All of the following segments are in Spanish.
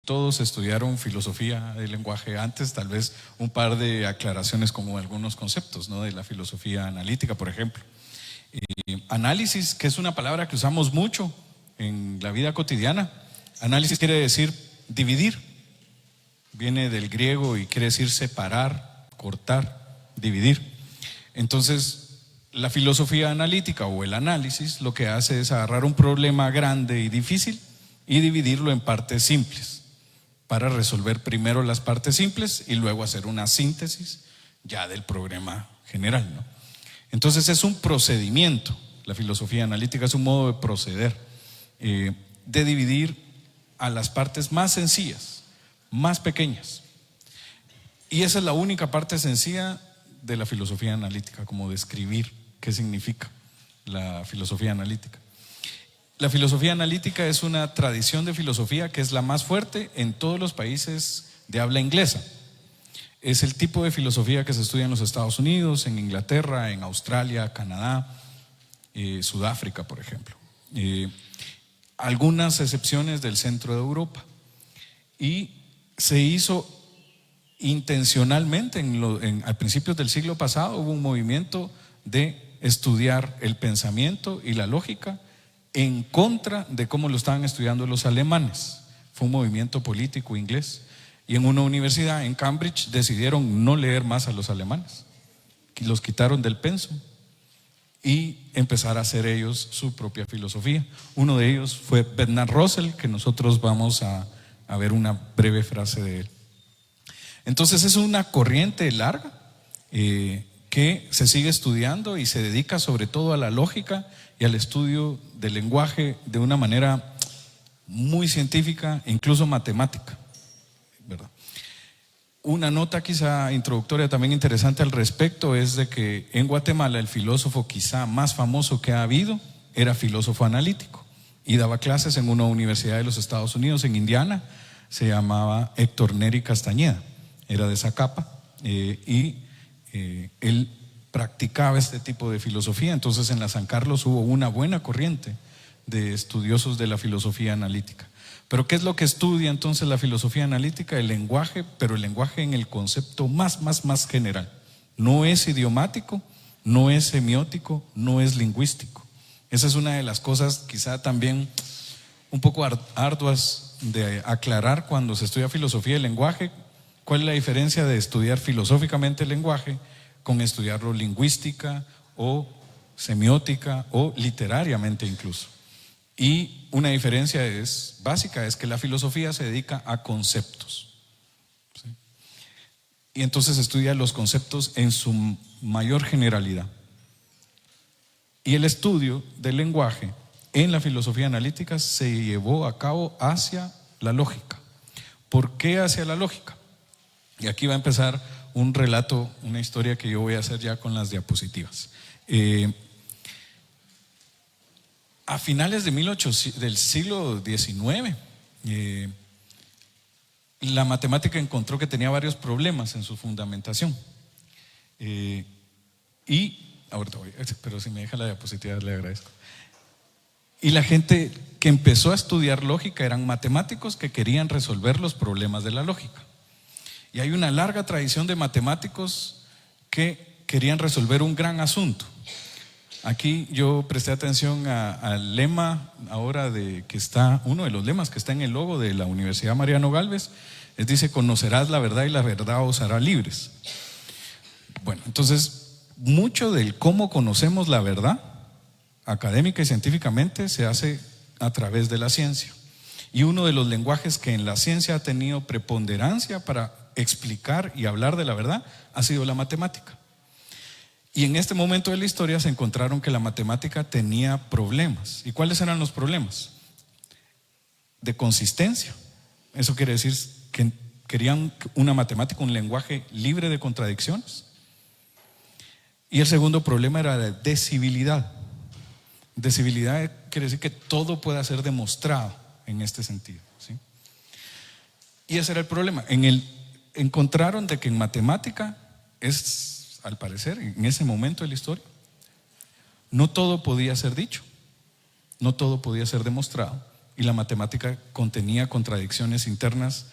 todos estudiaron filosofía del lenguaje antes, tal vez un par de aclaraciones como algunos conceptos, ¿no? De la filosofía analítica, por ejemplo. Análisis, que es una palabra que usamos mucho en la vida cotidiana. Análisis quiere decir dividir, viene del griego y quiere decir separar, cortar, dividir. Entonces, la filosofía analítica o el análisis lo que hace es agarrar un problema grande y difícil y dividirlo en partes simples, para resolver primero las partes simples y luego hacer una síntesis ya del problema general, ¿no? Entonces es un procedimiento. La filosofía analítica es un modo de proceder, de dividir a las partes más sencillas, más pequeñas. Y esa es la única parte sencilla de la filosofía analítica, como describir qué significa la filosofía analítica. La filosofía analítica es una tradición de filosofía que es la más fuerte en todos los países de habla inglesa. Es el tipo de filosofía que se estudia en los Estados Unidos, en Inglaterra, en Australia, Canadá, Sudáfrica, por ejemplo. Algunas excepciones del centro de Europa. Y se hizo intencionalmente a principios del siglo pasado. Hubo un movimiento de estudiar el pensamiento y la lógica en contra de cómo lo estaban estudiando los alemanes. Fue un movimiento político inglés. Y en una universidad en Cambridge decidieron no leer más a los alemanes, los quitaron del pensum y empezar a hacer ellos su propia filosofía. Uno de ellos fue Bernard Russell, que nosotros vamos a ver una breve frase de él. Entonces es una corriente larga que se sigue estudiando y se dedica sobre todo a la lógica y al estudio del lenguaje de una manera muy científica, incluso matemática, ¿verdad? Una nota quizá introductoria también interesante al respecto es de que en Guatemala el filósofo quizá más famoso que ha habido era filósofo analítico y daba clases en una universidad de los Estados Unidos, en Indiana. Se llamaba Héctor Neri Castañeda, era de Zacapa, y él practicaba este tipo de filosofía. Entonces en la San Carlos hubo una buena corriente de estudiosos de la filosofía analítica. Pero ¿qué es lo que estudia entonces la filosofía analítica? El lenguaje, pero el lenguaje en el concepto más general. No es idiomático, no es semiótico, no es lingüístico. Esa es una de las cosas quizá también un poco arduas de aclarar cuando se estudia filosofía del lenguaje. ¿Cuál es la diferencia de estudiar filosóficamente el lenguaje con estudiarlo lingüística o semiótica o literariamente incluso? Y una diferencia básica, es que la filosofía se dedica a conceptos, ¿sí? Y entonces estudia los conceptos en su mayor generalidad. Y el estudio del lenguaje en la filosofía analítica se llevó a cabo hacia la lógica. ¿Por qué hacia la lógica? Y aquí va a empezar un relato, una historia que yo voy a hacer ya con las diapositivas. A finales del siglo XIX, la matemática encontró que tenía varios problemas en su fundamentación. Ahorita voy, pero si me deja la diapositiva le agradezco. Y la gente que empezó a estudiar lógica eran matemáticos que querían resolver los problemas de la lógica. Y hay una larga tradición de matemáticos que querían resolver un gran asunto. Aquí yo presté atención al lema ahora que está, uno de los lemas que está en el logo de la Universidad Mariano Gálvez, dice: conocerás la verdad y la verdad os hará libres. Bueno, entonces mucho del cómo conocemos la verdad académica y científicamente se hace a través de la ciencia. Y uno de los lenguajes que en la ciencia ha tenido preponderancia para explicar y hablar de la verdad ha sido la matemática. Y en este momento de la historia se encontraron que la matemática tenía problemas. ¿Y cuáles eran los problemas? De consistencia. Eso quiere decir que querían una matemática, un lenguaje libre de contradicciones. Y el segundo problema era de decibilidad. Decibilidad quiere decir que todo pueda ser demostrado en este sentido, ¿sí? Y ese era el problema. Encontraron de que en matemática al parecer, en ese momento de la historia, no todo podía ser dicho, no todo podía ser demostrado, y la matemática contenía contradicciones internas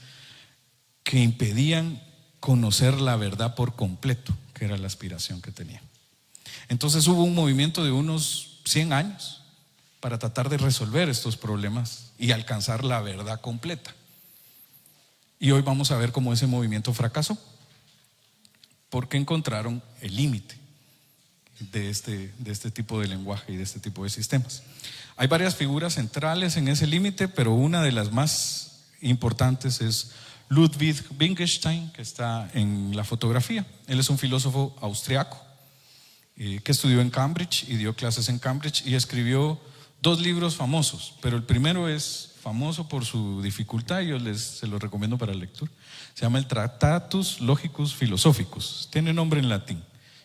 que impedían conocer la verdad por completo, que era la aspiración que tenía. Entonces hubo un movimiento de unos 100 años para tratar de resolver estos problemas y alcanzar la verdad completa. Y hoy vamos a ver cómo ese movimiento fracasó, porque encontraron el límite de este tipo de lenguaje y de este tipo de sistemas. Hay varias figuras centrales en ese límite, pero una de las más importantes es Ludwig Wittgenstein, que está en la fotografía. Él es un filósofo austriaco que estudió en Cambridge y dio clases en Cambridge y escribió 2 libros famosos, pero el primero es famoso por su dificultad y yo se lo recomiendo para lectura. Se llama el Tractatus Logicus Philosophicus, tiene nombre en latín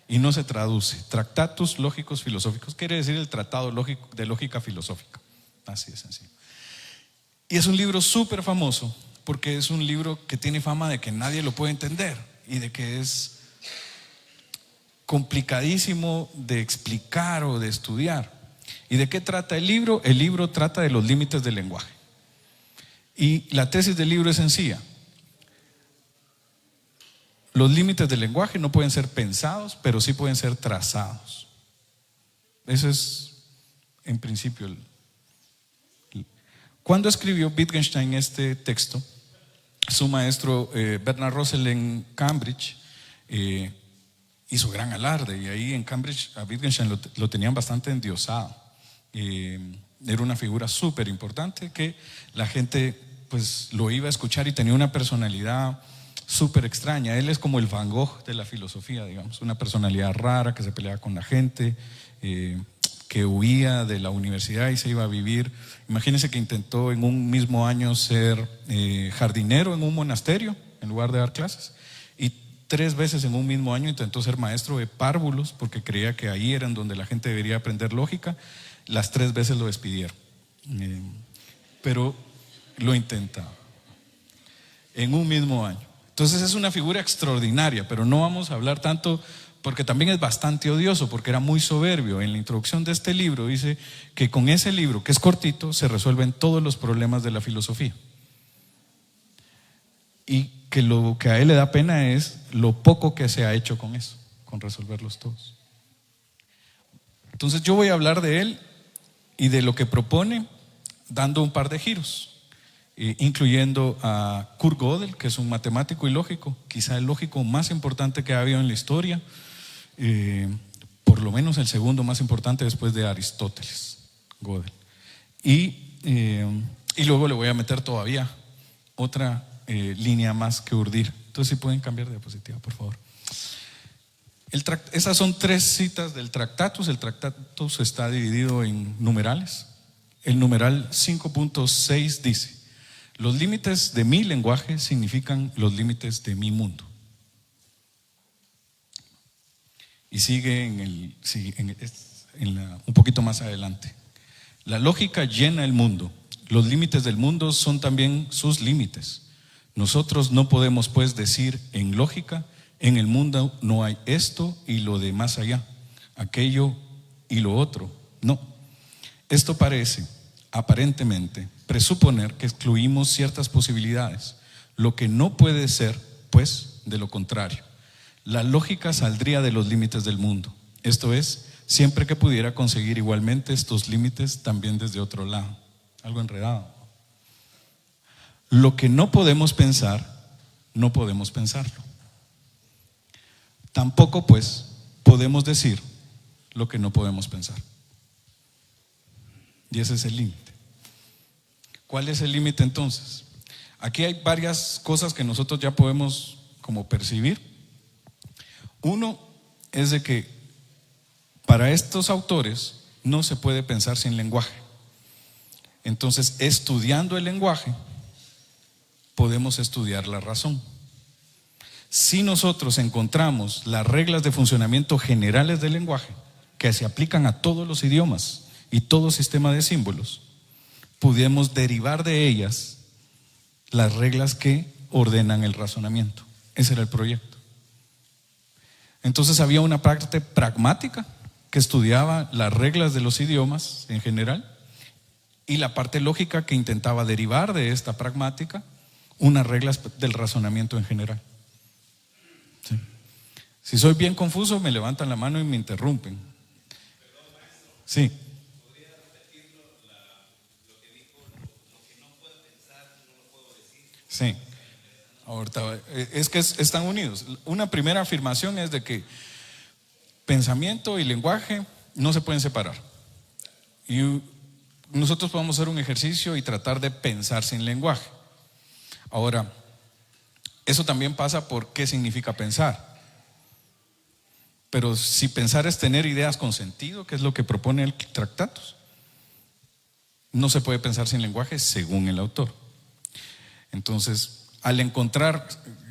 y no se traduce. Tractatus Logicus Philosophicus quiere decir el tratado de lógica filosófica, así de sencillo. Y es un libro súper famoso porque es un libro que tiene fama de que nadie lo puede entender y de que es complicadísimo de explicar o de estudiar. ¿Y de qué trata el libro? El libro trata de los límites del lenguaje. Y la tesis del libro es sencilla. Los límites del lenguaje no pueden ser pensados, pero sí pueden ser trazados. Eso es, en principio, cuando escribió Wittgenstein este texto, su maestro Bernard Russell en Cambridge hizo gran alarde, y ahí en Cambridge a Wittgenstein lo tenían bastante endiosado. Era una figura súper importante que la gente pues lo iba a escuchar y tenía una personalidad súper extraña. Él es como el Van Gogh de la filosofía, digamos, una personalidad rara que se peleaba con la gente, que huía de la universidad y se iba a vivir. Imagínense que intentó en un mismo año ser jardinero en un monasterio en lugar de dar clases, y 3 veces en un mismo año intentó ser maestro de párvulos porque creía que ahí eran donde la gente debería aprender lógica. Las 3 veces lo despidieron, pero lo intentaba en un mismo año. Entonces es una figura extraordinaria, pero no vamos a hablar tanto porque también es bastante odioso, porque era muy soberbio. En la introducción de este libro dice que con ese libro, que es cortito, se resuelven todos los problemas de la filosofía, y que lo que a él le da pena es lo poco que se ha hecho con eso, con resolverlos todos. Entonces yo voy a hablar de él y de lo que propone, dando un par de giros, incluyendo a Kurt Gödel, que es un matemático y lógico, quizá el lógico más importante que ha habido en la historia, por lo menos el segundo más importante después de Aristóteles, Gödel. Y luego le voy a meter todavía otra línea más que urdir. Entonces, si pueden cambiar de diapositiva, por favor. Esas son 3 citas del Tractatus. El Tractatus está dividido en numerales. El numeral 5.6 dice: los límites de mi lenguaje significan los límites de mi mundo. Y sigue un poquito más adelante. La lógica llena el mundo. Los límites del mundo son también sus límites. Nosotros no podemos pues decir en lógica: en el mundo no hay esto y lo de más allá, aquello y lo otro. No. Esto parece, aparentemente, presuponer que excluimos ciertas posibilidades, lo que no puede ser, pues, de lo contrario. La lógica saldría de los límites del mundo, esto es, siempre que pudiera conseguir igualmente estos límites también desde otro lado. Algo enredado. Lo que no podemos pensar, no podemos pensarlo. Tampoco, pues, podemos decir lo que no podemos pensar. Y ese es el límite. ¿Cuál es el límite entonces? Aquí hay varias cosas que nosotros ya podemos como percibir. Uno es de que para estos autores no se puede pensar sin lenguaje. Entonces, estudiando el lenguaje, podemos estudiar la razón. Si nosotros encontramos las reglas de funcionamiento generales del lenguaje, que se aplican a todos los idiomas y todo sistema de símbolos, podemos derivar de ellas las reglas que ordenan el razonamiento. Ese era el proyecto. Entonces había una parte pragmática que estudiaba las reglas de los idiomas en general, y la parte lógica que intentaba derivar de esta pragmática unas reglas del razonamiento en general. ¿Sí? Si soy bien confuso, me levantan la mano y me interrumpen. Sí. Sí. Ahorita, es que están unidos. Una primera afirmación es de que pensamiento y lenguaje no se pueden separar. Y nosotros podemos hacer un ejercicio y tratar de pensar sin lenguaje. Ahora, eso también pasa por qué significa pensar. Pero si pensar es tener ideas con sentido, que es lo que propone el Tractatus, no se puede pensar sin lenguaje según el autor. Entonces, al encontrar,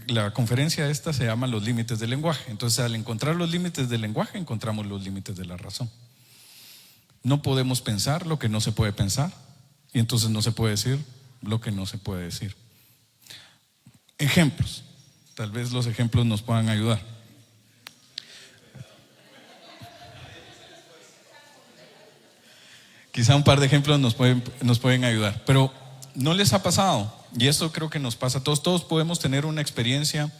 la conferencia esta se llama los límites del lenguaje. Entonces, al encontrar los límites del lenguaje, encontramos los límites de la razón. No podemos pensar lo que no se puede pensar, y entonces no se puede decir lo que no se puede decir. Ejemplos. Tal vez los ejemplos nos puedan ayudar. Quizá un par de ejemplos nos pueden ayudar. Pero ¿no les ha pasado? Y esto creo que nos pasa a todos. Todos podemos tener una experiencia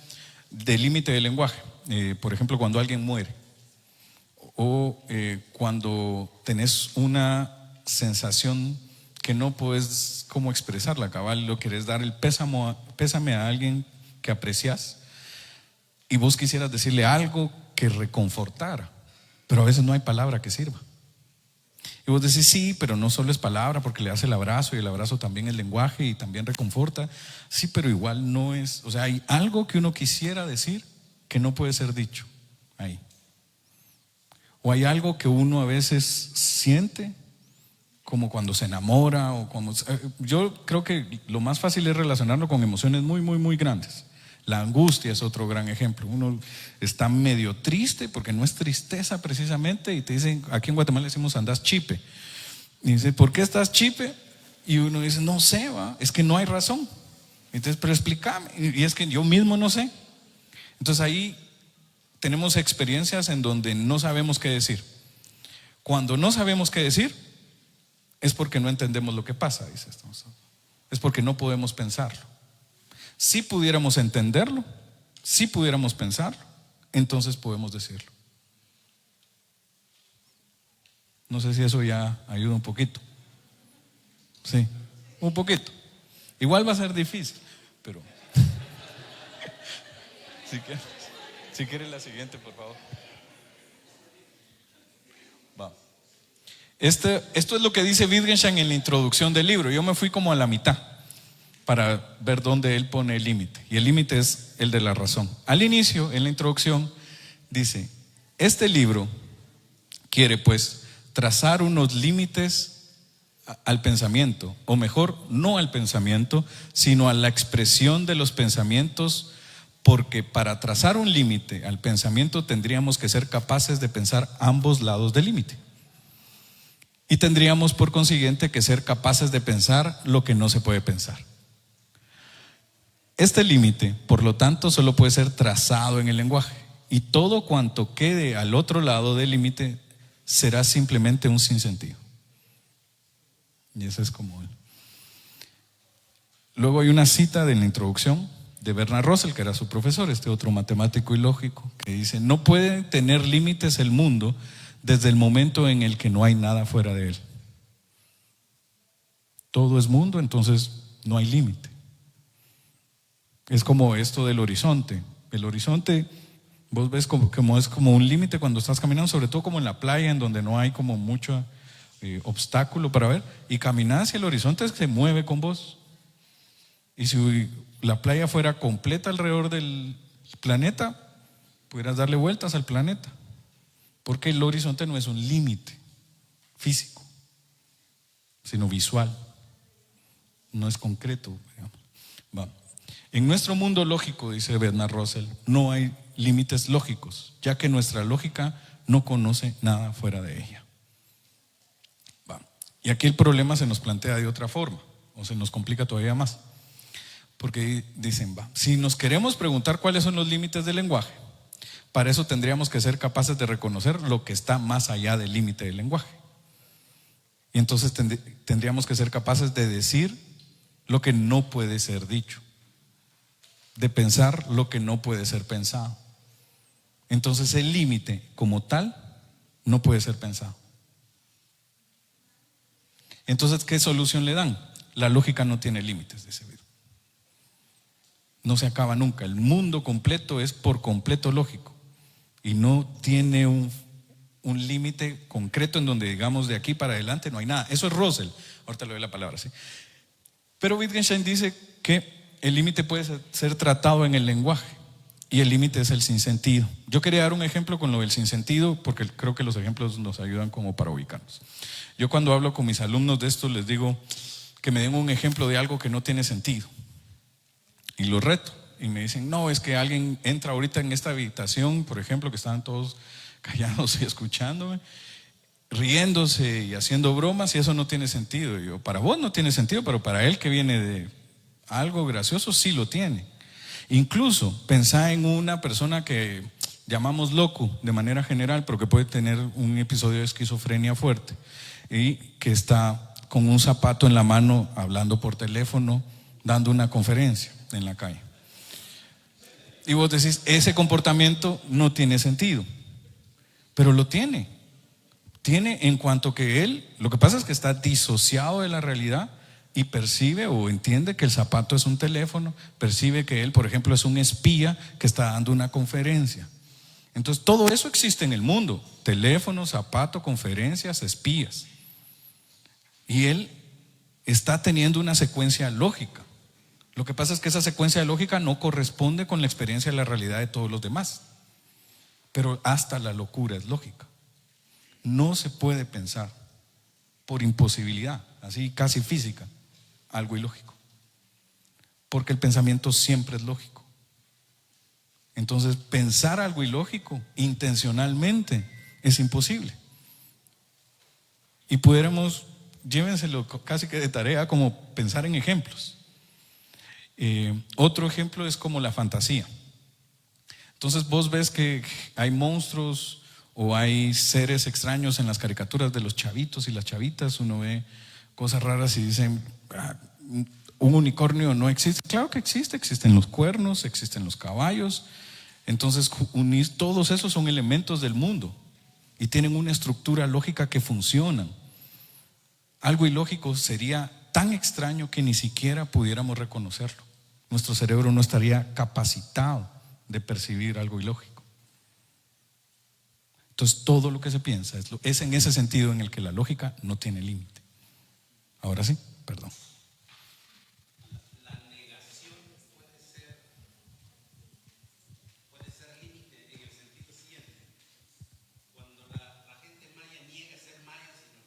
de límite del lenguaje. Por ejemplo, cuando alguien muere. O cuando tenés una sensación que no puedes cómo expresarla, cabal, lo querés dar el pésame a alguien que aprecias y vos quisieras decirle algo que reconfortara, pero a veces no hay palabra que sirva. Y vos decís sí, pero no solo es palabra, porque le hace el abrazo y el abrazo también es lenguaje y también reconforta. Sí, pero igual no es, o sea, hay algo que uno quisiera decir que no puede ser dicho ahí. O hay algo que uno a veces siente, como cuando se enamora o como, yo creo que lo más fácil es relacionarlo con emociones muy, muy, muy grandes. La angustia es otro gran ejemplo. Uno está medio triste porque no es tristeza precisamente y te dicen, aquí en Guatemala decimos andás chipe. Y dice, ¿por qué estás chipe? Y uno dice, no sé, es que no hay razón. Entonces, pero explícame. Y es que yo mismo no sé. Entonces ahí tenemos experiencias en donde no sabemos qué decir. Cuando no sabemos qué decir, es porque no entendemos lo que pasa, dice esto. Es porque no podemos pensarlo. Si pudiéramos entenderlo, si pudiéramos pensarlo, entonces podemos decirlo. No sé si eso ya ayuda un poquito. Sí, un poquito. Igual va a ser difícil, pero si quieres la siguiente, por favor. Va. Esto es lo que dice Wittgenstein en la introducción del libro. Yo me fui como a la mitad para ver dónde él pone el límite. Y el límite es el de la razón. Al inicio, en la introducción, dice, este libro quiere pues trazar unos límites al pensamiento, o mejor, no al pensamiento, sino a la expresión de los pensamientos, porque para trazar un límite al pensamiento tendríamos que ser capaces de pensar ambos lados del límite. Y tendríamos por consiguiente que ser capaces de pensar lo que no se puede pensar. Este límite, por lo tanto, solo puede ser trazado en el lenguaje. Y todo cuanto quede al otro lado del límite será simplemente un sinsentido. Y eso es como él. Luego hay una cita de la introducción de Bernard Russell, que era su profesor, este otro matemático y lógico, que dice, no puede tener límites el mundo desde el momento en el que no hay nada fuera de él. Todo es mundo, entonces no hay límite. Es como esto del horizonte. El horizonte, vos ves como es como un límite cuando estás caminando, sobre todo como en la playa, en donde no hay como mucho obstáculo para ver, y caminas y el horizonte se mueve con vos. Y si la playa fuera completa alrededor del planeta, pudieras darle vueltas al planeta, porque el horizonte no es un límite físico, sino visual, no es concreto, digamos. Va. En nuestro mundo lógico, dice Bernard Russell, no hay límites lógicos, ya que nuestra lógica no conoce nada fuera de ella. Va. Y aquí el problema se nos plantea de otra forma, o se nos complica todavía más, porque dicen, si nos queremos preguntar cuáles son los límites del lenguaje, para eso tendríamos que ser capaces de reconocer lo que está más allá del límite del lenguaje. Y entonces tendríamos que ser capaces de decir lo que no puede ser dicho, de pensar lo que no puede ser pensado. Entonces el límite como tal no puede ser pensado. Entonces, ¿qué solución le dan? La lógica no tiene límites, dice Vidro. No se acaba nunca. El mundo completo es por completo lógico y no tiene un límite concreto en donde digamos de aquí para adelante no hay nada. Eso es Russell. Ahorita le doy la palabra, ¿sí? Pero Wittgenstein dice que el límite puede ser tratado en el lenguaje y el límite es el sinsentido. Yo quería dar un ejemplo con lo del sinsentido porque creo que los ejemplos nos ayudan como para ubicarnos. Yo cuando hablo con mis alumnos de esto les digo que me den un ejemplo de algo que no tiene sentido y los reto y me dicen, no, es que alguien entra ahorita en esta habitación, por ejemplo, que estaban todos callados y escuchándome, riéndose y haciendo bromas, y eso no tiene sentido. Y yo, para vos no tiene sentido, pero para él que viene de algo gracioso sí lo tiene. Incluso pensá en una persona que llamamos loco de manera general, pero que puede tener un episodio de esquizofrenia fuerte y que está con un zapato en la mano hablando por teléfono, dando una conferencia en la calle. Y vos decís, ese comportamiento no tiene sentido, pero lo tiene. Tiene en cuanto que él, lo que pasa es que está disociado de la realidad y percibe o entiende que el zapato es un teléfono, percibe que él, por ejemplo, es un espía que está dando una conferencia. Entonces todo eso existe en el mundo: teléfono, zapato, conferencias, espías. Y él está teniendo una secuencia lógica. Lo que pasa es que esa secuencia lógica no corresponde con la experiencia de la realidad de todos los demás. Pero hasta la locura es lógica. No se puede pensar por imposibilidad, así casi física, algo ilógico. Porque el pensamiento siempre es lógico. Entonces, pensar algo ilógico intencionalmente es imposible. Y pudiéramos, llévenselo casi que de tarea, como pensar en ejemplos. Otro ejemplo es como la fantasía. Entonces vos ves que hay monstruos o hay seres extraños en las caricaturas de los chavitos y las chavitas. Uno ve cosas raras y dicen, un unicornio no existe. Claro que existe, existen los cuernos, existen los caballos. Entonces todos esos son elementos del mundo y tienen una estructura lógica que funcionan. Algo ilógico sería tan extraño que ni siquiera pudiéramos reconocerlo. Nuestro cerebro no estaría capacitado de percibir algo ilógico. Entonces todo lo que se piensa es en ese sentido en el que la lógica no tiene límite. Ahora sí, perdón. La negación puede ser límite en el sentido siguiente. Cuando la gente maya niega ser maya, sino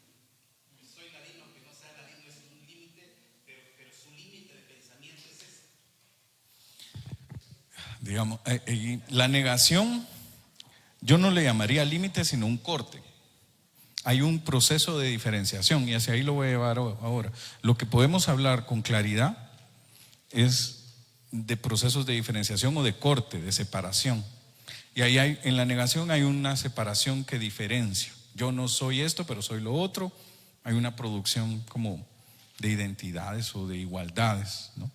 soy ladino, aunque no sea ladino, es un límite, pero su límite de pensamiento es ese. Digamos, la negación yo no le llamaría límite, sino un corte. Hay un proceso de diferenciación y hacia ahí lo voy a llevar ahora. Lo que podemos hablar con claridad es de procesos de diferenciación o de corte, de separación. Y ahí en la negación hay una separación que diferencia. Yo no soy esto, pero soy lo otro. Hay una producción como de identidades o de igualdades, ¿no?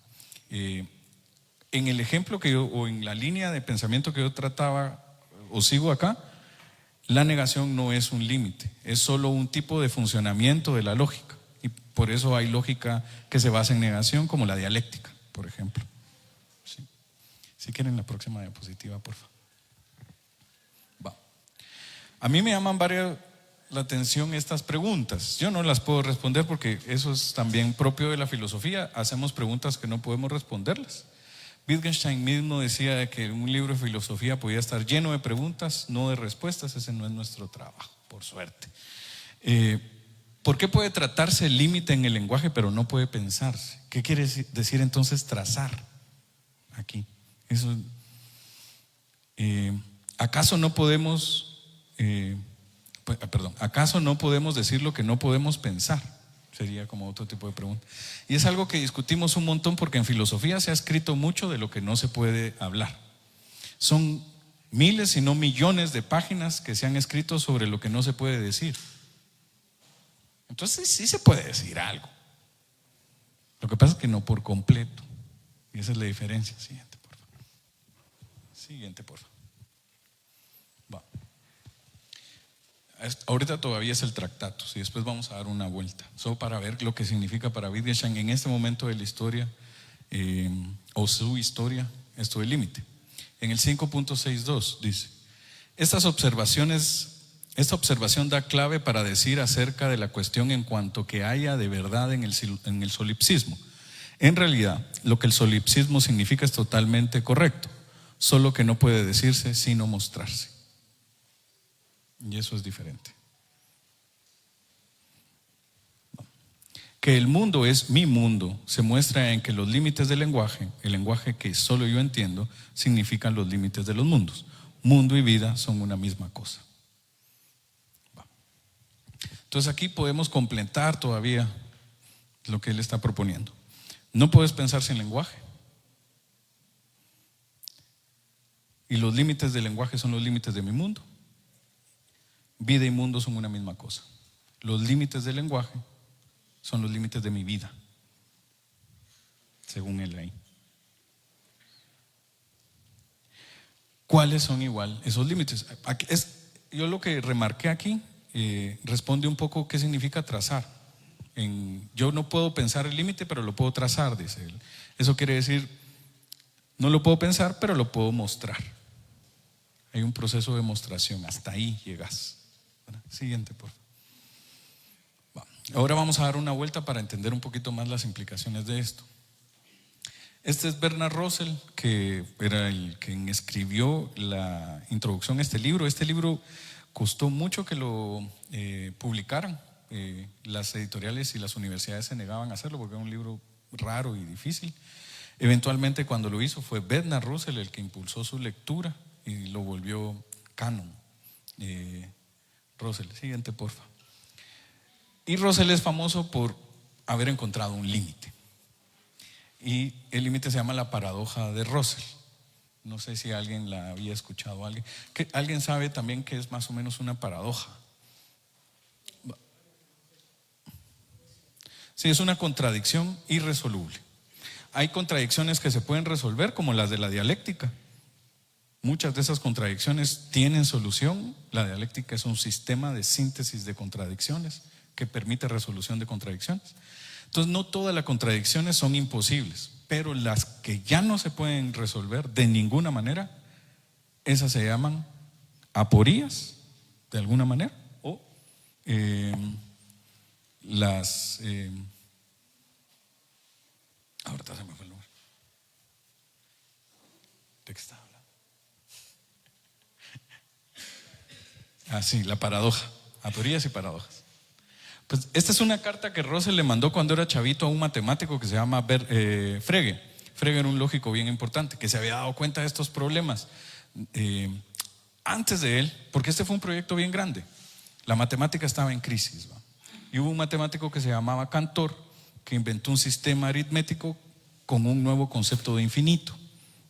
En el ejemplo o en la línea de pensamiento que yo trataba o sigo acá, la negación no es un límite, es solo un tipo de funcionamiento de la lógica. Y por eso hay lógica que se basa en negación, como la dialéctica, por ejemplo. ¿Sí? Si quieren la próxima diapositiva, por favor. Va. A mí me llaman la atención estas preguntas. Yo no las puedo responder porque eso es también propio de la filosofía. Hacemos preguntas que no podemos responderlas. Wittgenstein mismo decía de que un libro de filosofía podía estar lleno de preguntas, no de respuestas. Ese no es nuestro trabajo, por suerte. ¿Por qué puede tratarse el límite en el lenguaje pero no puede pensarse? ¿Qué quiere decir entonces trazar aquí? ¿Acaso no podemos decir lo que no podemos pensar? Sería como otro tipo de pregunta. Y es algo que discutimos un montón porque en filosofía se ha escrito mucho de lo que no se puede hablar. Son miles, si no millones de páginas que se han escrito sobre lo que no se puede decir. Entonces sí se puede decir algo. Lo que pasa es que no por completo. Y esa es la diferencia. Siguiente, por favor. Siguiente, por favor. Va. Ahorita todavía es el Tractatus y después vamos a dar una vuelta. Solo para ver lo que significa para Wittgenstein en este momento de la historia o su historia, esto del límite. En el 5.62 dice: esta observación da clave para decir acerca de la cuestión en cuanto que haya de verdad en el solipsismo. En realidad, lo que el solipsismo significa es totalmente correcto, solo que no puede decirse sino mostrarse. Y eso es diferente. Que el mundo es mi mundo se muestra en que los límites del lenguaje, el lenguaje que solo yo entiendo, significan los límites de los mundos. Mundo y vida son una misma cosa. Entonces aquí podemos completar todavía lo que él está proponiendo. No puedes pensar sin lenguaje. Y los límites del lenguaje son los límites de mi mundo. Vida y mundo son una misma cosa. Los límites del lenguaje son los límites de mi vida, según él ahí. ¿Cuáles son igual esos límites? Yo lo que remarqué aquí responde un poco qué significa trazar. Yo no puedo pensar el límite, pero lo puedo trazar, dice él. Eso quiere decir, no lo puedo pensar, pero lo puedo mostrar. Hay un proceso de demostración, hasta ahí llegas. Siguiente, por favor. Ahora vamos a dar una vuelta para entender un poquito más las implicaciones de esto. Este es Bernard Russell, que era quien escribió la introducción a este libro. Este libro costó mucho que lo publicaran. Las editoriales y las universidades se negaban a hacerlo porque era un libro raro y difícil. Eventualmente, cuando lo hizo, fue Bernard Russell el que impulsó su lectura y lo volvió canon. Russell, siguiente, porfa. Y Russell es famoso por haber encontrado un límite. Y el límite se llama la paradoja de Russell. No sé si alguien la había escuchado. ¿Alguien sabe también qué es más o menos una paradoja? Sí, es una contradicción irresoluble. Hay contradicciones que se pueden resolver, como las de la dialéctica. Muchas de esas contradicciones tienen solución. La dialéctica es un sistema de síntesis de contradicciones que permite resolución de contradicciones. Entonces, no todas las contradicciones son imposibles, pero las que ya no se pueden resolver de ninguna manera, esas se llaman aporías, de alguna manera, o ahorita se me fue el nombre. ¿De qué estaba hablando? Sí, la paradoja, aporías y paradojas. Pues esta es una carta que Russell le mandó cuando era chavito a un matemático que se llama Frege. Frege era un lógico bien importante que se había dado cuenta de estos problemas antes de él, porque este fue un proyecto bien grande. La matemática estaba en crisis, ¿va? Y hubo un matemático que se llamaba Cantor que inventó un sistema aritmético con un nuevo concepto de infinito,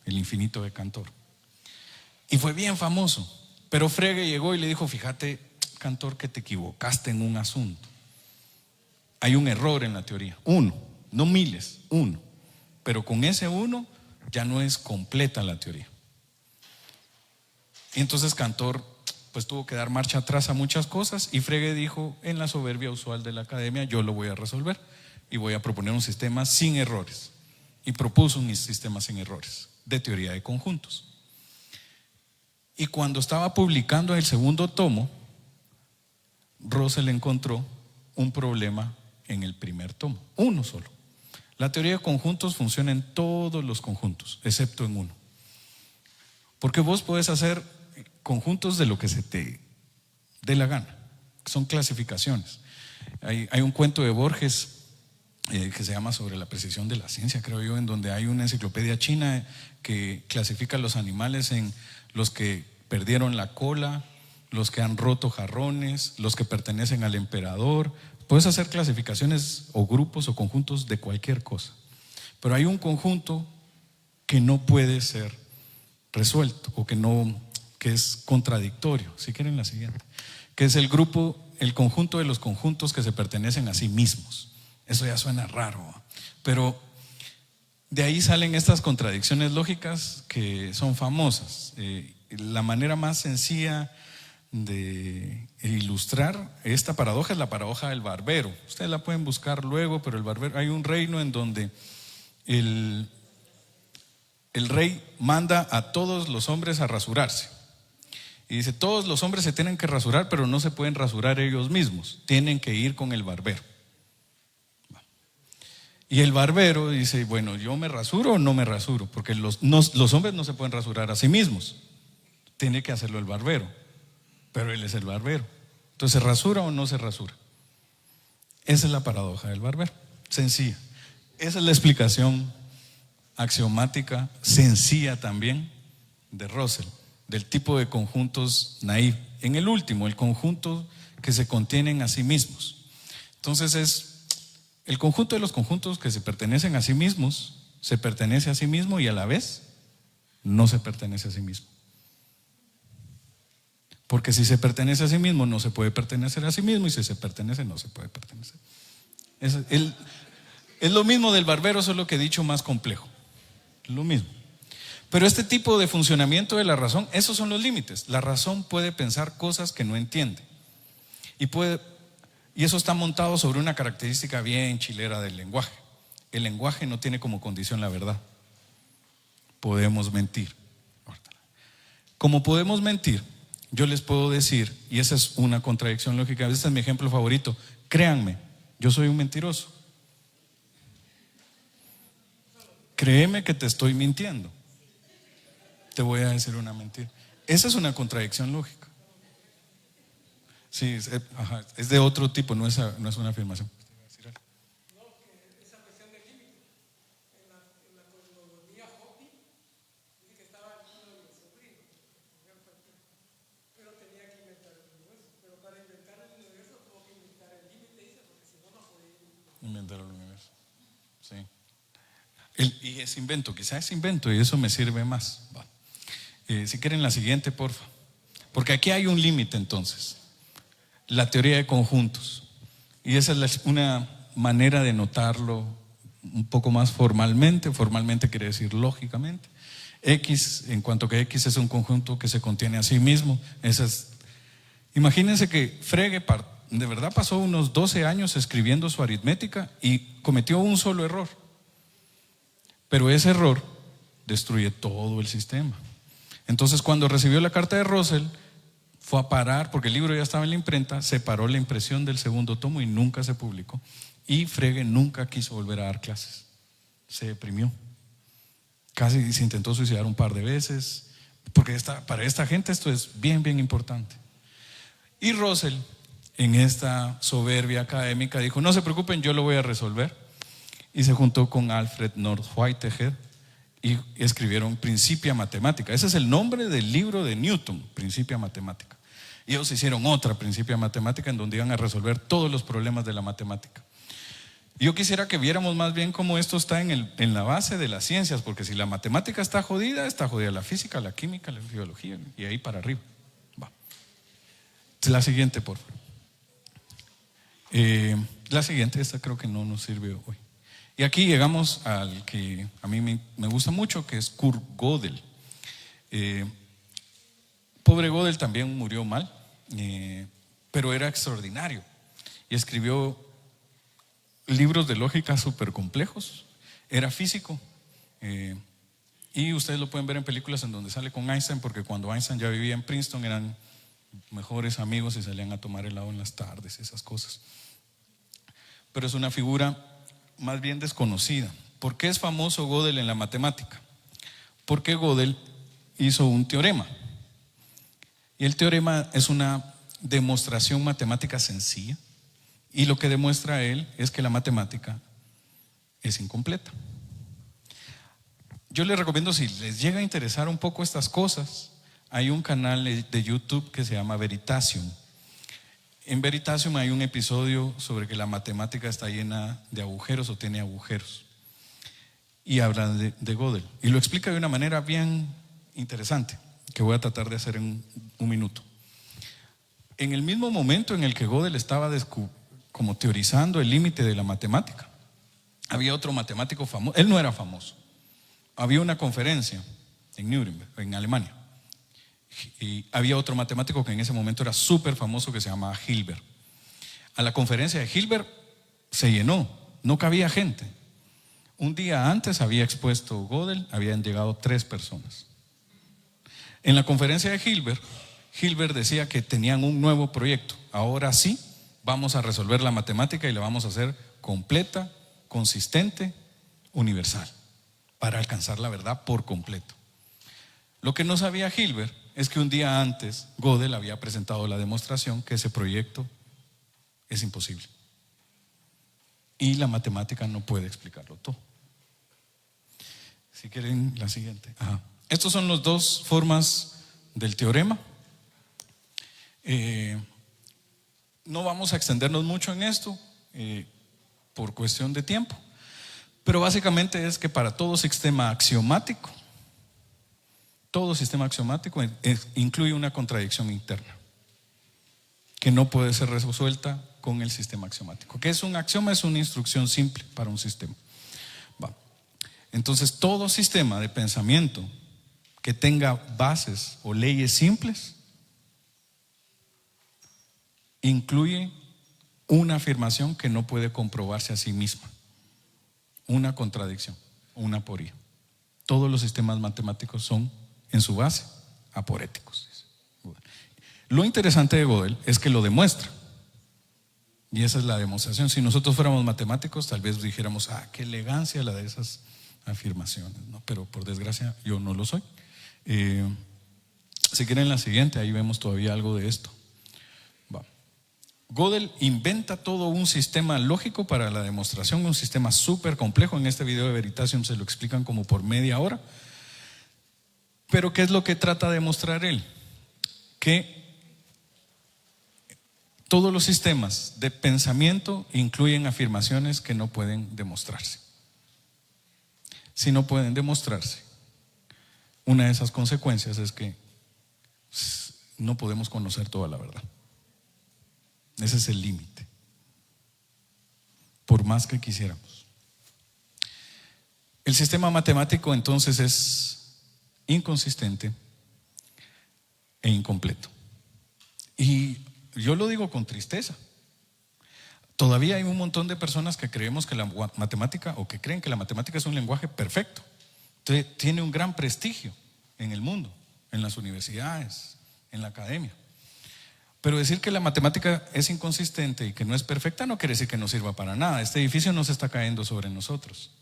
el infinito de Cantor. Y fue bien famoso. Pero Frege llegó y le dijo: fíjate, Cantor, que te equivocaste en un asunto. Hay un error en la teoría, uno, no miles, uno. Pero con ese uno ya no es completa la teoría. Y entonces Cantor pues tuvo que dar marcha atrás a muchas cosas, y Frege dijo, en la soberbia usual de la academia, yo lo voy a resolver y voy a proponer un sistema sin errores. Y propuso un sistema sin errores de teoría de conjuntos. Y cuando estaba publicando el segundo tomo, Russell encontró un problema en el primer tomo, uno solo. La teoría de conjuntos funciona en todos los conjuntos, excepto en uno. Porque vos podés hacer conjuntos de lo que se te dé la gana, son clasificaciones. Hay un cuento de Borges que se llama Sobre la precisión de la ciencia, creo yo, en donde hay una enciclopedia china que clasifica los animales en los que perdieron la cola, los que han roto jarrones, los que pertenecen al emperador. Puedes hacer clasificaciones o grupos o conjuntos de cualquier cosa, pero hay un conjunto que no puede ser resuelto o que es contradictorio. Si quieren la siguiente, que es el grupo, el conjunto de los conjuntos que se pertenecen a sí mismos. Eso ya suena raro, pero de ahí salen estas contradicciones lógicas que son famosas. La manera más sencilla de ilustrar esta paradoja es la paradoja del barbero. Ustedes la pueden buscar luego, pero el barbero, hay un reino en donde el rey manda a todos los hombres a rasurarse. Y dice, todos los hombres se tienen que rasurar, pero no se pueden rasurar ellos mismos, tienen que ir con el barbero. Y el barbero dice, bueno, ¿yo me rasuro o no me rasuro? Porque los hombres no se pueden rasurar a sí mismos, tiene que hacerlo el barbero, pero él es el barbero. Entonces, ¿se rasura o no se rasura? Esa es la paradoja del barbero, sencilla. Esa es la explicación axiomática, sencilla también, de Russell, del tipo de conjuntos naive. En el último, el conjunto que se contienen a sí mismos. Entonces es el conjunto de los conjuntos que se pertenecen a sí mismos, se pertenece a sí mismo y a la vez no se pertenece a sí mismo. Porque si se pertenece a sí mismo, no se puede pertenecer a sí mismo, y si se pertenece, no se puede pertenecer. Es lo mismo del barbero, solo que dicho más complejo. Lo mismo. Pero este tipo de funcionamiento de la razón, esos son los límites. La razón puede pensar cosas que no entiende. Y eso está montado sobre una característica bien chilera del lenguaje. El lenguaje no tiene como condición la verdad. Podemos mentir. Como podemos mentir, yo les puedo decir, y esa es una contradicción lógica, este es mi ejemplo favorito, créanme, yo soy un mentiroso. Créeme que te estoy mintiendo. Te voy a decir una mentira. Esa es una contradicción lógica. Sí, es de otro tipo, no es una afirmación. No, que esa cuestión de límite. En la cosmogonía Hopi, dice que estaba el niño y el sobrino, pero tenía que inventar el universo. Pero para inventar el universo tuvo que inventar el límite, dice, porque si no, no podía inventar el universo. Sí. Y ese invento, quizás ese invento, y eso me sirve más. Si quieren la siguiente, porfa. Porque aquí hay un límite entonces. La teoría de conjuntos. Y esa es una manera de notarlo un poco más formalmente. Formalmente quiere decir lógicamente. X, en cuanto que X es un conjunto que se contiene a sí mismo. Imagínense que Frege de verdad pasó unos 12 años escribiendo su aritmética y cometió un solo error. Pero ese error destruye todo el sistema. Entonces, cuando recibió la carta de Russell, fue a parar, porque el libro ya estaba en la imprenta, se paró la impresión del segundo tomo y nunca se publicó. Y Frege nunca quiso volver a dar clases. Se deprimió. Casi se intentó suicidar un par de veces, porque para esta gente esto es bien, bien importante. Y Russell, en esta soberbia académica, dijo, no se preocupen, yo lo voy a resolver. Y se juntó con Alfred North Whitehead y escribieron Principia Mathematica. Ese es el nombre del libro de Newton, Principia Mathematica. Y ellos hicieron otra Principia Mathematica en donde iban a resolver todos los problemas de la matemática. Yo quisiera que viéramos más bien cómo esto está en la base de las ciencias, porque si la matemática está jodida la física, la química, la biología, y ahí para arriba. Va. La siguiente, por favor. La siguiente, esta creo que no nos sirve hoy. Y aquí llegamos al que a mí me gusta mucho, que es Kurt Gödel. Pobre Gödel también murió mal, pero era extraordinario. Y escribió libros de lógica súper complejos. Era físico. Y ustedes lo pueden ver en películas en donde sale con Einstein, porque cuando Einstein ya vivía en Princeton eran mejores amigos y salían a tomar helado en las tardes, esas cosas. Pero es una figura más bien desconocida. ¿Por qué es famoso Gödel en la matemática? Porque Gödel hizo un teorema. Y el teorema es una demostración matemática sencilla. Y lo que demuestra él es que la matemática es incompleta. Yo les recomiendo, si les llega a interesar un poco estas cosas, hay un canal de YouTube que se llama Veritasium. En Veritasium hay un episodio sobre que la matemática está llena de agujeros o tiene agujeros. Y habla de Gödel. Y lo explica de una manera bien interesante, que voy a tratar de hacer en un minuto. en el mismo momento en el que Gödel estaba como teorizando el límite de la matemática, había otro matemático famoso. Él no era famoso. Había una conferencia en Nuremberg, en Alemania, y había otro matemático que en ese momento era súper famoso, que se llamaba Hilbert. A la conferencia de Hilbert se llenó, no cabía gente. Un día antes había expuesto Gödel, habían llegado 3 personas. En la conferencia de Hilbert decía que tenían un nuevo proyecto. Ahora sí vamos a resolver la matemática y la vamos a hacer completa, consistente, universal, para alcanzar la verdad por completo. Lo que no sabía Hilbert es que un día antes Gödel había presentado la demostración que ese proyecto es imposible y la matemática no puede explicarlo todo. Si quieren la siguiente. Estos son las 2 formas del teorema. No vamos a extendernos mucho en esto por cuestión de tiempo, pero básicamente es que para todo sistema axiomático incluye una contradicción interna que no puede ser resuelta con el sistema axiomático. ¿Qué es un axioma? Es una instrucción simple para un sistema. Entonces, todo sistema de pensamiento que tenga bases o leyes simples incluye una afirmación que no puede comprobarse a sí misma, una contradicción, una aporía. Todos los sistemas matemáticos son en su base aporéticos. Lo interesante de Gödel es que lo demuestra, y esa es la demostración. Si nosotros fuéramos matemáticos, tal vez dijéramos, qué elegancia la de esas afirmaciones, ¿no? Pero por desgracia yo no lo soy. Si quieren la siguiente, ahí vemos todavía algo de esto. Gödel inventa todo un sistema lógico para la demostración, un sistema súper complejo. En este video de Veritasium se lo explican como por media hora. Pero ¿qué es lo que trata de demostrar él? Que todos los sistemas de pensamiento incluyen afirmaciones que no pueden demostrarse. Si no pueden demostrarse, una de esas consecuencias es que no podemos conocer toda la verdad. Ese es el límite, por más que quisiéramos. El sistema matemático entonces es inconsistente e incompleto. Y yo lo digo con tristeza. Todavía hay un montón de personas que creemos que la matemática, o que creen que la matemática es un lenguaje perfecto. Entonces, tiene un gran prestigio en el mundo, en las universidades, en la academia. Pero decir que la matemática es inconsistente y que no es perfecta no quiere decir que no sirva para nada. Este edificio no se está cayendo sobre nosotros.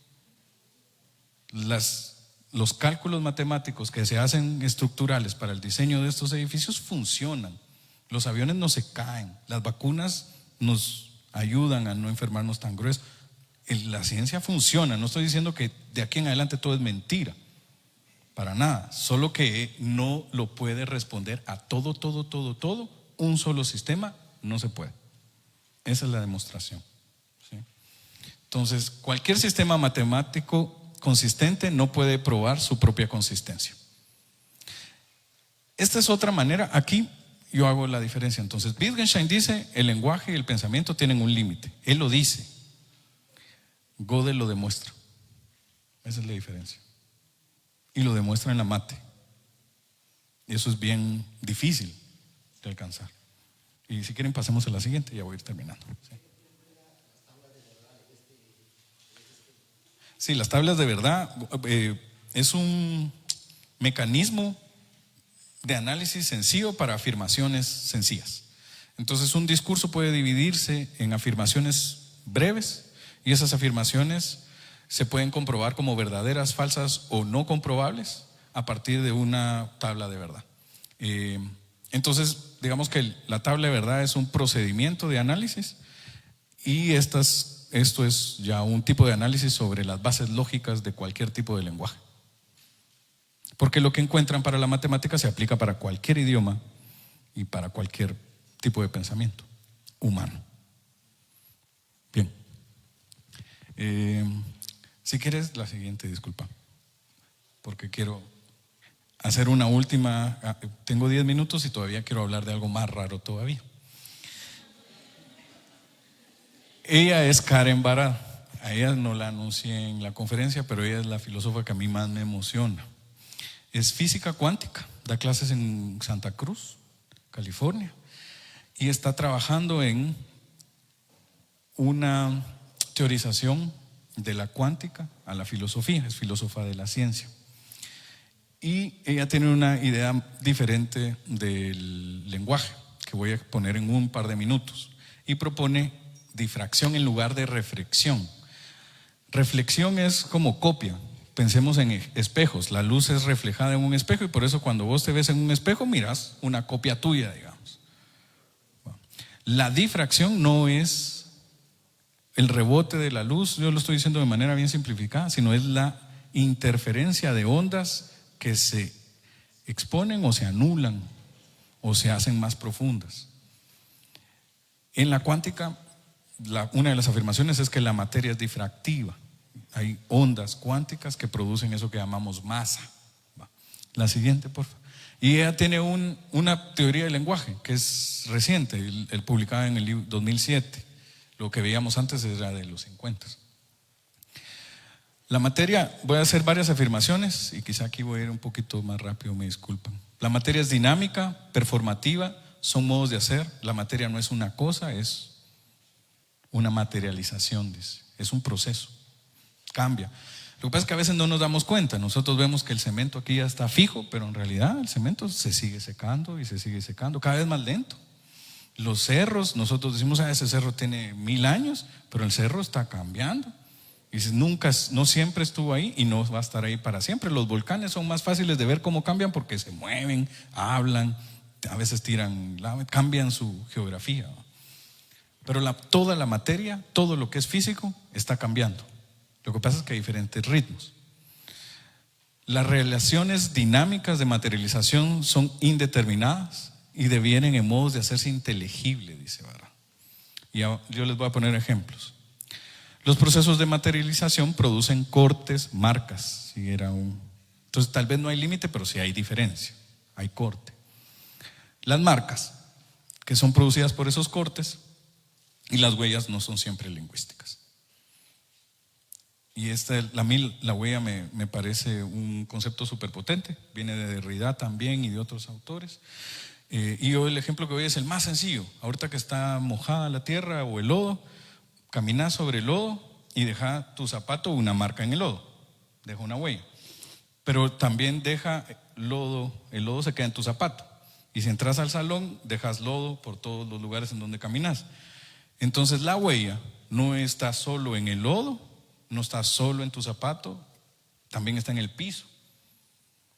Los cálculos matemáticos que se hacen estructurales para el diseño de estos edificios funcionan. Los aviones no se caen, las vacunas nos ayudan a no enfermarnos tan grueso. La ciencia funciona. No estoy diciendo que de aquí en adelante todo es mentira, para nada. Solo que no lo puede responder a todo. Un solo sistema no se puede. Esa es la demostración, ¿sí? Entonces, cualquier sistema matemático consistente no puede probar su propia consistencia. Esta es otra manera. Aquí yo hago la diferencia. Entonces, Wittgenstein dice: el lenguaje y el pensamiento tienen un límite. Él lo dice. Gödel lo demuestra. Esa es la diferencia. Y lo demuestra en la mate. Y eso es bien difícil de alcanzar. Y si quieren pasemos a la siguiente, ya voy a ir terminando. Sí, las tablas de verdad es un mecanismo de análisis sencillo para afirmaciones sencillas. Entonces, un discurso puede dividirse en afirmaciones breves, y esas afirmaciones se pueden comprobar como verdaderas, falsas o no comprobables a partir de una tabla de verdad. Entonces, digamos que la tabla de verdad es un procedimiento de análisis, y esto es ya un tipo de análisis sobre las bases lógicas de cualquier tipo de lenguaje. Porque lo que encuentran para la matemática se aplica para cualquier idioma y para cualquier tipo de pensamiento humano. Bien. Si quieres la siguiente, disculpa, porque quiero hacer una última. Tengo 10 minutos y todavía quiero hablar de algo más raro todavía. Ella es Karen Barad. A ella no la anuncié en la conferencia, pero ella es la filósofa que a mí más me emociona. Es física cuántica, da clases en Santa Cruz, California, y está trabajando en una teorización de la cuántica a la filosofía, es filósofa de la ciencia. Y ella tiene una idea diferente del lenguaje, que voy a poner en un par de minutos, y propone difracción en lugar de reflexión. Reflexión es como copia. Pensemos en espejos. La luz es reflejada en un espejo y por eso cuando vos te ves en un espejo miras una copia tuya, digamos. La difracción no es el rebote de la luz, yo lo estoy diciendo de manera bien simplificada, sino es la interferencia de ondas que se exponen o se anulan o se hacen más profundas. En la cuántica, una de las afirmaciones es que la materia es difractiva. Hay ondas cuánticas que producen eso que llamamos masa. La siguiente, por favor. Y ella tiene una teoría del lenguaje que es reciente, el publicada en el libro 2007. Lo que veíamos antes era de los 50. La materia, voy a hacer varias afirmaciones y quizá aquí voy a ir un poquito más rápido, me disculpan. La materia es dinámica, performativa, son modos de hacer. La materia no es una cosa, es una materialización, dice. Es un proceso, cambia. Lo que pasa es que a veces no nos damos cuenta. Nosotros vemos que el cemento aquí ya está fijo, pero en realidad el cemento se sigue secando y se sigue secando, cada vez más lento. Los cerros, nosotros decimos, ese cerro tiene 1000 años, pero el cerro está cambiando. Y dices, no siempre estuvo ahí y no va a estar ahí para siempre. Los volcanes son más fáciles de ver cómo cambian porque se mueven, hablan, a veces tiran lava, cambian su geografía. Pero toda la materia, todo lo que es físico está cambiando. Lo que pasa es que hay diferentes ritmos. Las relaciones dinámicas de materialización son indeterminadas y devienen en modos de hacerse inteligible, dice Barra. Y yo les voy a poner ejemplos. Los procesos de materialización producen cortes, marcas. Entonces tal vez no hay límite, pero sí hay diferencia, hay corte. Las marcas, que son producidas por esos cortes, y las huellas no son siempre lingüísticas. Y la huella me parece un concepto súper potente, viene de Derrida también y de otros autores. Y yo el ejemplo que doy es el más sencillo. Ahorita que está mojada la tierra o el lodo, caminas sobre el lodo y deja tu zapato una marca en el lodo, deja una huella. Pero también deja lodo, el lodo se queda en tu zapato. Y si entras al salón, dejas lodo por todos los lugares en donde caminas. Entonces la huella no está solo en el lodo, no está solo en tu zapato, también está en el piso.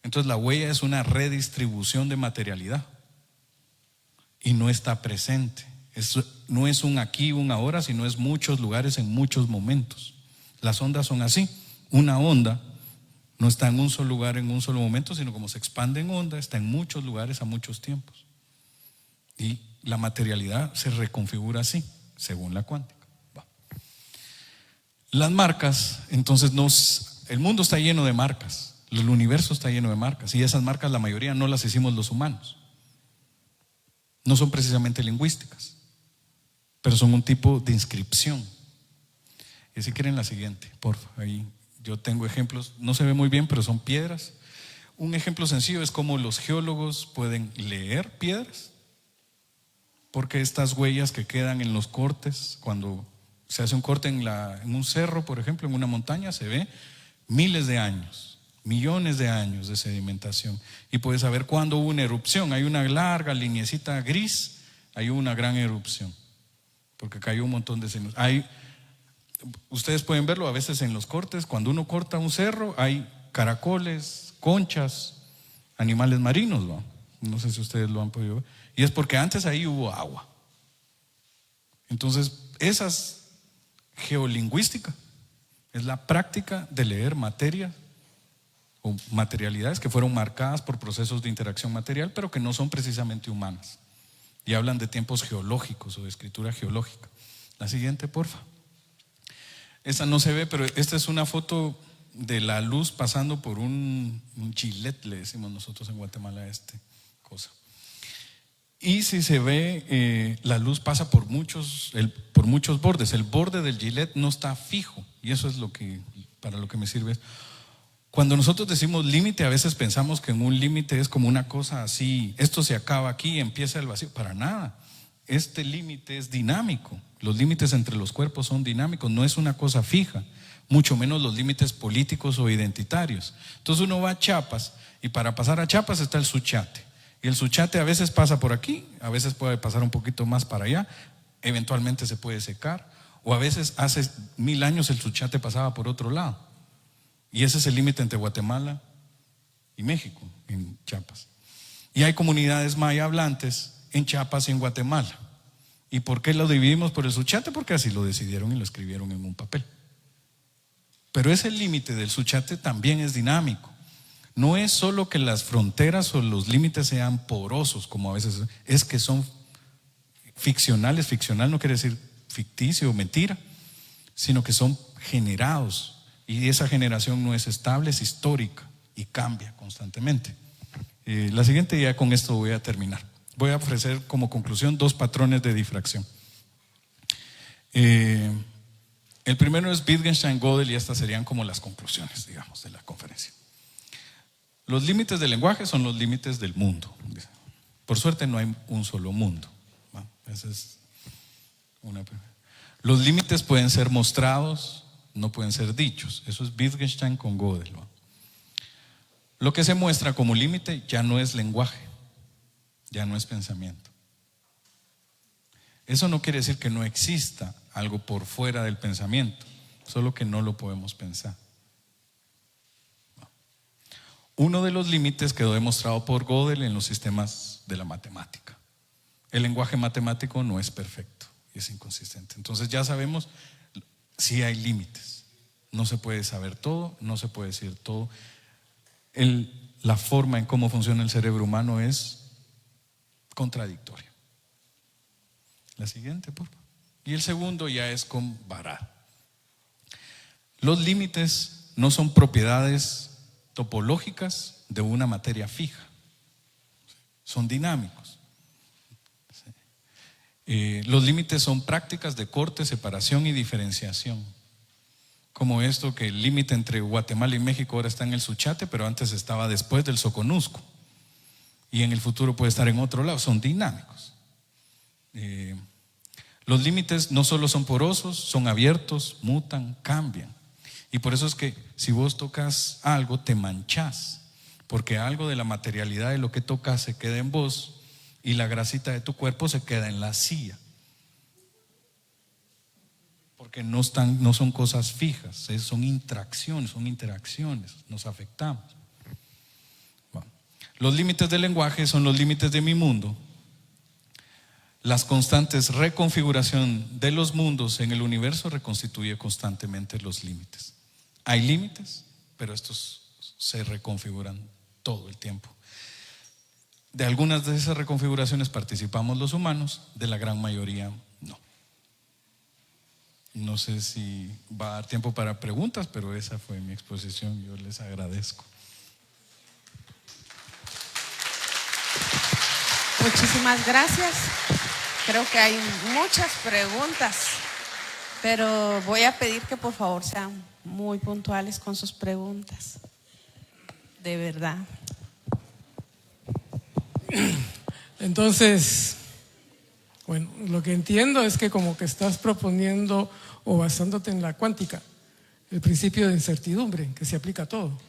Entonces la huella es una redistribución de materialidad y no está presente. No es un aquí, un ahora, sino es muchos lugares en muchos momentos. Las ondas son así. Una onda no está en un solo lugar en un solo momento, sino como se expande en onda, está en muchos lugares a muchos tiempos. Y la materialidad se reconfigura así, según la cuántica. Las marcas, entonces el mundo está lleno de marcas, el universo está lleno de marcas, y esas marcas la mayoría no las hicimos los humanos. No son precisamente lingüísticas, pero son un tipo de inscripción. Y si quieren la siguiente, por favor, ahí yo tengo ejemplos, no se ve muy bien, pero son piedras. Un ejemplo sencillo es cómo los geólogos pueden leer piedras, porque estas huellas que quedan en los cortes, cuando se hace un corte en un cerro, por ejemplo, en una montaña, se ve miles de años, millones de años de sedimentación. Y puedes saber cuándo hubo una erupción. Hay una larga lineecita gris, hay una gran erupción, porque cayó un montón de sedimentación. Ustedes pueden verlo a veces en los cortes, cuando uno corta un cerro, hay caracoles, conchas, animales marinos, ¿no? No sé si ustedes lo han podido ver. Y es porque antes ahí hubo agua. Entonces, esas geolingüística es la práctica de leer materia o materialidades que fueron marcadas por procesos de interacción material, pero que no son precisamente humanas. Y hablan de tiempos geológicos o de escritura geológica. La siguiente, porfa. Esta no se ve, pero esta es una foto de la luz pasando por un gilet, le decimos nosotros en Guatemala a cosa. Y si se ve, la luz pasa por muchos bordes. El borde del gilet no está fijo, y eso es para lo que me sirve. Cuando nosotros decimos límite, a veces pensamos que en un límite es como una cosa así, esto se acaba aquí, empieza el vacío. Para nada. Este límite es dinámico. Los límites entre los cuerpos son dinámicos, no es una cosa fija, mucho menos los límites políticos o identitarios. Entonces uno va a Chiapas, y para pasar a Chiapas está el Suchiate. Y el Suchiate a veces pasa por aquí, a veces puede pasar un poquito más para allá, eventualmente se puede secar, o a veces hace 1000 años el Suchiate pasaba por otro lado. Y ese es el límite entre Guatemala y México, en Chiapas. Y hay comunidades maya hablantes en Chiapas y en Guatemala. ¿Y por qué lo dividimos por el Suchiate? Porque así lo decidieron y lo escribieron en un papel. Pero ese límite del Suchiate también es dinámico. No es solo que las fronteras o los límites sean porosos, como a veces es que son ficcionales. Ficcional no quiere decir ficticio o mentira, sino que son generados. Y esa generación no es estable, es histórica y cambia constantemente. La siguiente, ya con esto voy a terminar. Voy a ofrecer como conclusión 2 patrones de difracción. El primero es Wittgenstein-Gödel, y estas serían como las conclusiones, digamos, de la conferencia. Los límites del lenguaje son los límites del mundo. Por suerte no hay un solo mundo. Esa es una. Los límites pueden ser mostrados, no pueden ser dichos. Eso es Wittgenstein con Gödel. Lo que se muestra como límite ya no es lenguaje, ya no es pensamiento. Eso no quiere decir que no exista algo por fuera del pensamiento, solo que no lo podemos pensar. Uno de los límites quedó demostrado por Gödel en los sistemas de la matemática. El lenguaje matemático no es perfecto, es inconsistente. Entonces ya sabemos, si hay límites. No se puede saber todo, no se puede decir todo. La forma en cómo funciona el cerebro humano es contradictoria. La siguiente, por favor. Y el segundo ya es con Barad. Los límites no son propiedades topológicas de una materia fija, son dinámicos. Los límites son prácticas de corte, separación y diferenciación, como esto que el límite entre Guatemala y México ahora está en el Suchiate, pero antes estaba después del Soconusco, y en el futuro puede estar en otro lado. Son dinámicos. Los límites no solo son porosos, son abiertos, mutan, cambian. Y por eso es que si vos tocas algo, te manchás, porque algo de la materialidad de lo que tocas se queda en vos, y la grasita de tu cuerpo se queda en la silla, porque no son cosas fijas, son interacciones, nos afectamos. Bueno, los límites del lenguaje son los límites de mi mundo. Las constantes reconfiguración de los mundos en el universo reconstituye constantemente los límites. Hay límites, pero estos se reconfiguran todo el tiempo. De algunas de esas reconfiguraciones participamos los humanos, de la gran mayoría no. No sé si va a dar tiempo para preguntas, pero esa fue mi exposición. Yo les agradezco. Muchísimas gracias. Creo que hay muchas preguntas, pero voy a pedir que por favor sean muy puntuales con sus preguntas. De verdad. Entonces, bueno, lo que entiendo es que como que estás proponiendo o basándote en la cuántica, el principio de incertidumbre que se aplica a todo.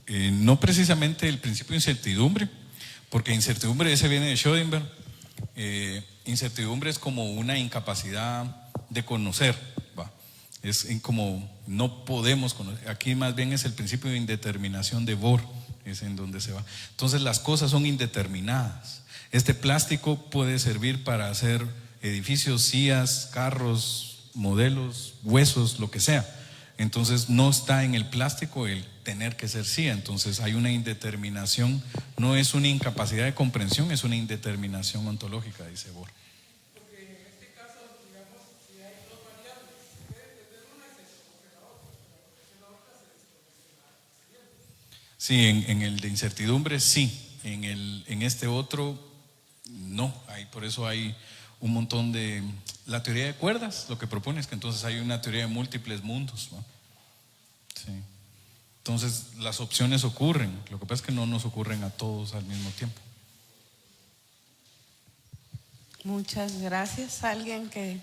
No precisamente el principio de incertidumbre, porque incertidumbre ese viene de Schrödinger. Incertidumbre es como una incapacidad de conocer, ¿va? Es como no podemos conocer. Aquí más bien es el principio de indeterminación de Bohr, es en donde se va. Entonces las cosas son indeterminadas. Este plástico puede servir para hacer edificios, sillas, carros, modelos, huesos, lo que sea. Entonces no está en el plástico el tener que ser silla. Entonces hay una indeterminación, no es una incapacidad de comprensión, es una indeterminación ontológica, dice Bohr. Porque en este caso, digamos, si hay dos variables, puede tener una y se desconoce la otra, pero la otra se desconoce la siguiente. Sí, en el de incertidumbre sí, en este otro no, por eso hay un montón de… La teoría de cuerdas lo que propone es que entonces hay una teoría de múltiples mundos, ¿no? Sí. Entonces las opciones ocurren, lo que pasa es que no nos ocurren a todos al mismo tiempo. Muchas gracias. ¿Alguien que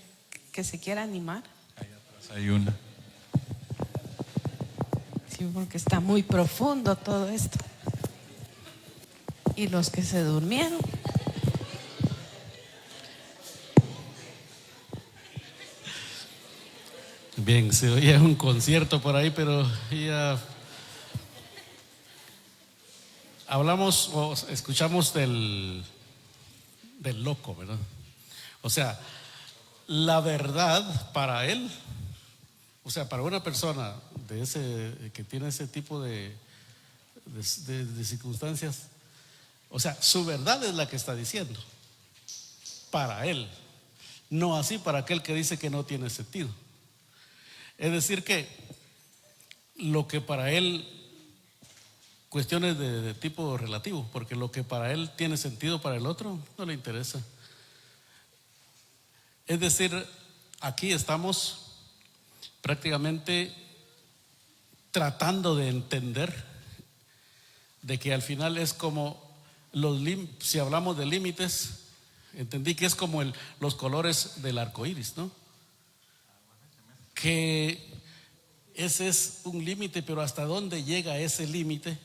se quiera animar? Ahí atrás hay una. Sí, porque está muy profundo todo esto. Y los que se durmieron. Bien, se oía un concierto por ahí, pero ya hablamos o escuchamos del loco, ¿verdad? O sea, la verdad para él, o sea, para una persona de ese que tiene ese tipo de circunstancias, o sea, su verdad es la que está diciendo para él, no así para aquel que dice que no tiene sentido. Es decir que lo que para él, cuestiones de tipo relativo, porque lo que para él tiene sentido para el otro no le interesa. Es decir, aquí estamos prácticamente tratando de entender de que al final es como si hablamos de límites, entendí que es como los colores del arco iris, ¿no? Que ese es un límite, pero hasta dónde llega ese límite,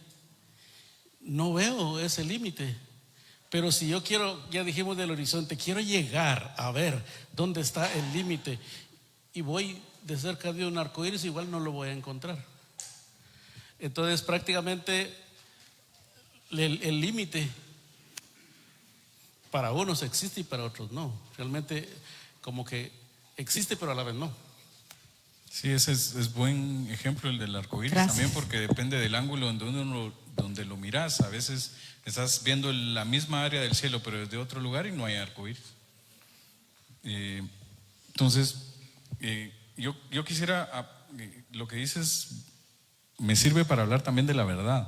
no veo ese límite. Pero si yo quiero, ya dijimos del horizonte, quiero llegar a ver dónde está el límite y voy de cerca de un arco iris, igual no lo voy a encontrar. Entonces prácticamente el límite para unos existe y para otros no. Realmente como que existe, pero a la vez no. Sí, ese es buen ejemplo el del arco iris. Gracias. También porque depende del ángulo donde lo miras. A veces estás viendo la misma área del cielo pero desde otro lugar y no hay arco iris. Entonces yo quisiera, lo que dices me sirve para hablar también de la verdad.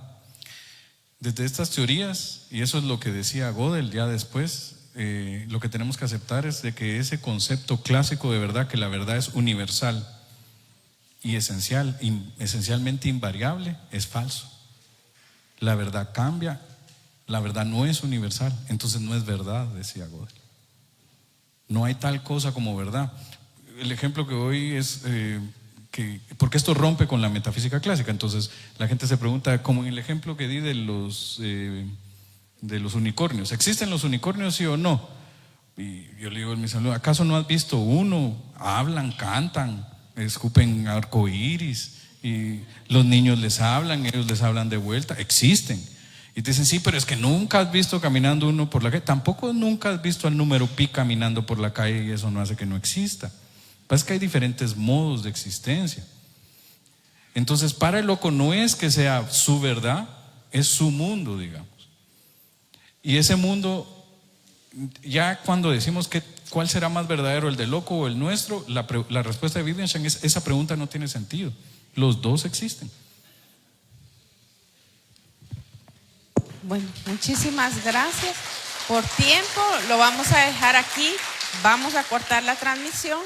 Desde estas teorías, y eso es lo que decía Gödel ya después, lo que tenemos que aceptar es de que ese concepto clásico de verdad, que la verdad es universal y esencialmente invariable, es falso. La verdad cambia, la verdad no es universal, entonces no es verdad, decía Gödel. No hay tal cosa como verdad. El ejemplo que doy es porque esto rompe con la metafísica clásica. Entonces la gente se pregunta, como en el ejemplo que di de los unicornios, ¿existen los unicornios sí o no? Y yo le digo a mis alumnos, ¿acaso no has visto uno? Hablan, cantan, escupen arcoíris y los niños les hablan, ellos les hablan de vuelta, existen. Y te dicen, sí, pero es que nunca has visto caminando uno por la calle. Tampoco nunca has visto al número pi caminando por la calle y eso no hace que no exista. Es que hay diferentes modos de existencia. Entonces para el loco no es que sea su verdad, es su mundo, digamos. Y ese mundo, ya cuando decimos cuál será más verdadero, el del loco o el nuestro, la respuesta de Wittgenstein es: esa pregunta no tiene sentido, los dos existen. Bueno, muchísimas gracias. Por tiempo lo vamos a dejar aquí, vamos a cortar la transmisión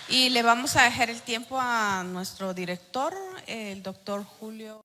y le vamos a dejar el tiempo a nuestro director, el doctor Julio.